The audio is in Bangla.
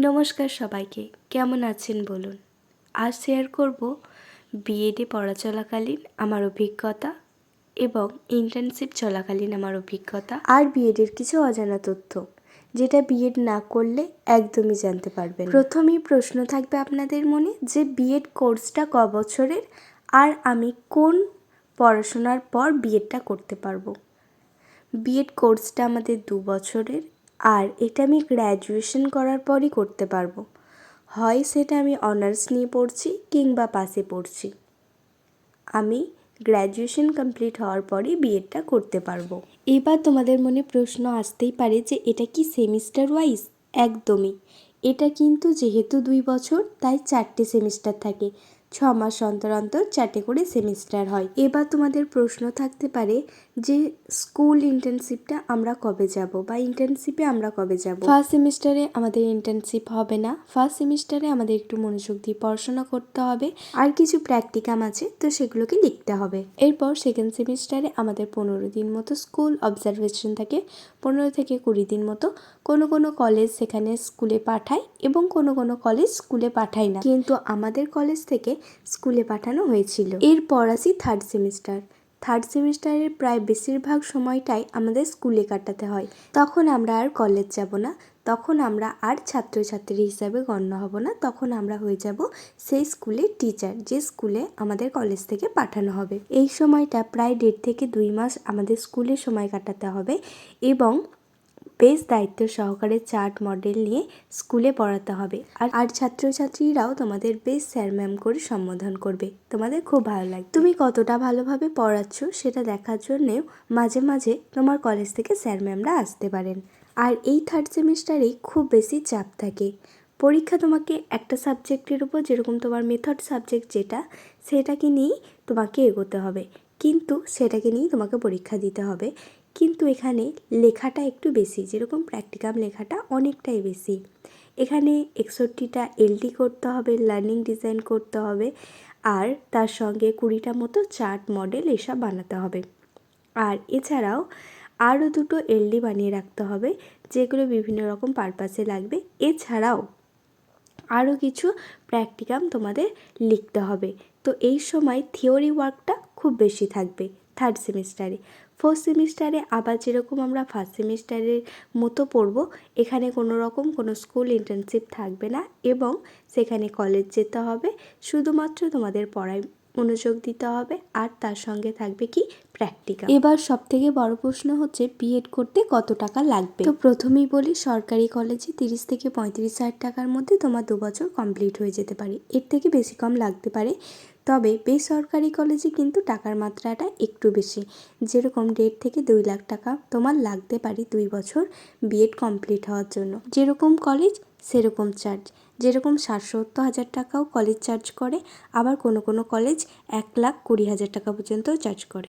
নমস্কার সবাইকে, কেমন আছেন বলুন। আজ শেয়ার করব বিএডে পড়া চলাকালীন আমার অভিজ্ঞতা এবং ইন্টার্নশিপ চলাকালীন আমার অভিজ্ঞতা আর বিএডের কিছু অজানা তথ্য, যেটা বিএড না করলে একদমই জানতে পারবেন। প্রথমেই প্রশ্ন থাকবে আপনাদের মনে যে বিএড কোর্সটা ক বছরের আর আমি কোন পড়াশোনার পর বিএডটা করতে পারবো। বিএড কোর্সটা আমাদের 2 বছরের আর এটা আমি গ্র্যাজুয়েশন করার পরই করতে পারবো। হয় সেটা আমি অনার্স নিয়ে পড়ছি কিংবা পাশে পড়ছি, আমি গ্র্যাজুয়েশন কমপ্লিট হওয়ার পরই বিএডটা করতে পারবো। এবার তোমাদের মনে প্রশ্ন আসতেই পারে যে এটা কি সেমিস্টার ওয়াইজ? একদমই। এটা কিন্তু যেহেতু 2 বছর তাই 4টে সেমিস্টার থাকে, 6 মাস অন্তর অন্তর 4টে করে সেমিস্টার হয়। এবার তোমাদের প্রশ্ন থাকতে পারে যে স্কুল ইন্টার্নশিপটা আমরা কবে যাব বা ইন্টার্নশিপে আমরা কবে যাব। ফার্স্ট সেমিস্টারে আমাদের ইন্টার্নশিপ হবে না। ফার্স্ট সেমিস্টারে আমাদের একটু মনোযোগ দিয়ে পড়াশোনা করতে হবে আর কিছু প্র্যাকটিকাম আছে তো সেগুলোকে লিখতে হবে। এরপর সেকেন্ড সেমিস্টারে আমাদের 15 দিন মতো স্কুল অবজারভেশন থাকে, 15 থেকে 20 দিন মতো। কোনো কোনো কলেজ সেখানে স্কুলে পাঠায় এবং কোনো কোনো কলেজ স্কুলে পাঠায় না, কিন্তু আমাদের কলেজ থেকে স্কুলে পাঠানো হয়েছিল। এরপর আসি থার্ড সেমিস্টার। থার্ড সেমিস্টারের প্রায় বেশিরভাগ সময়টাই আমাদের স্কুলে কাটাতে হয়। তখন আমরা আর কলেজ যাব না, তখন আমরা আর ছাত্রছাত্রী হিসাবে গণ্য হব না, তখন আমরা হয়ে যাব সেই স্কুলের টিচার, যে স্কুলে আমাদের কলেজ থেকে পাঠানো হবে। এই সময়টা প্রায় 1.5 থেকে 2 মাস আমাদের স্কুলে সময় কাটাতে হবে এবং বেশ দায়িত্ব সহকারে চার্ট মডেল নিয়ে স্কুলে পড়াতে হবে। আর ছাত্রছাত্রীরাও তোমাদের বেশ স্যার ম্যাম করে সম্বোধন করবে, তোমাদের খুব ভালো লাগবে। তুমি কতটা ভালোভাবে পড়াচ্ছ সেটা দেখার জন্যেও মাঝে মাঝে তোমার কলেজ থেকে স্যার ম্যামরা আসতে পারেন। আর এই থার্ড সেমিস্টারেই খুব বেশি চাপ থাকে। পরীক্ষা তোমাকে একটা সাবজেক্টের উপর, যেরকম তোমার মেথড সাবজেক্ট যেটা, সেটাকে নিয়েই তোমাকে এগোতে হবে, কিন্তু সেটাকে নিয়েই তোমাকে পরীক্ষা দিতে হবে। কিন্তু এখানে লেখাটা একটু বেশি, যেরকম প্র্যাকটিকাম লেখাটা অনেকটাই বেশি। এখানে 61টা এলডি করতে হবে, লার্নিং ডিজাইন করতে হবে আর তার সঙ্গে 20টা মতো চার্ট মডেল এসব বানাতে হবে। আর এছাড়াও আরও 2টো এলডি বানিয়ে রাখতে হবে, যেগুলো বিভিন্ন রকম পারপাসে লাগবে। এছাড়াও আরও কিছু প্র্যাকটিকাম তোমাদের লিখতে হবে। তো এই সময় থিওরি ওয়ার্কটা খুব বেশি থাকবে থার্ড সেমিস্টারে। ফোর্থ সেমিস্টারে আবার যেরকম আমরা ফার্স্ট সেমিস্টারের মতো পড়ব, এখানে কোনো রকম কোনো স্কুল ইন্টার্নশিপ থাকবে না এবং সেখানে কলেজ যেতে হবে, শুধুমাত্র তোমাদের পড়ায় মনোযোগ দিতে হবে আর তার সঙ্গে থাকবে কি প্র্যাকটিকাল। এবার সবথেকে বড় প্রশ্ন হচ্ছে বিএড করতে কত টাকা লাগবে। তো প্রথমেই বলি, সরকারি কলেজে 30 থেকে 35,000 টাকার মধ্যে তোমার 2 বছর কমপ্লিট হয়ে যেতে পারে, এর থেকে বেশি কম লাগতে পারে। তবে বেসরকারি কলেজে কিন্তু টাকার মাত্রাটা একটু বেশি, যেরকম 1.5 থেকে 2 লাখ টাকা তোমার লাগতে পারে 2 বছর বিএড কমপ্লিট হওয়ার জন্য। যেরকম কলেজ সেরকম চার্জ, যেরকম 60-70 টাকাও কলেজ চার্জ করে, আবার কোনো কোনো কলেজ 1,20,000 টাকা পর্যন্তও চার্জ করে।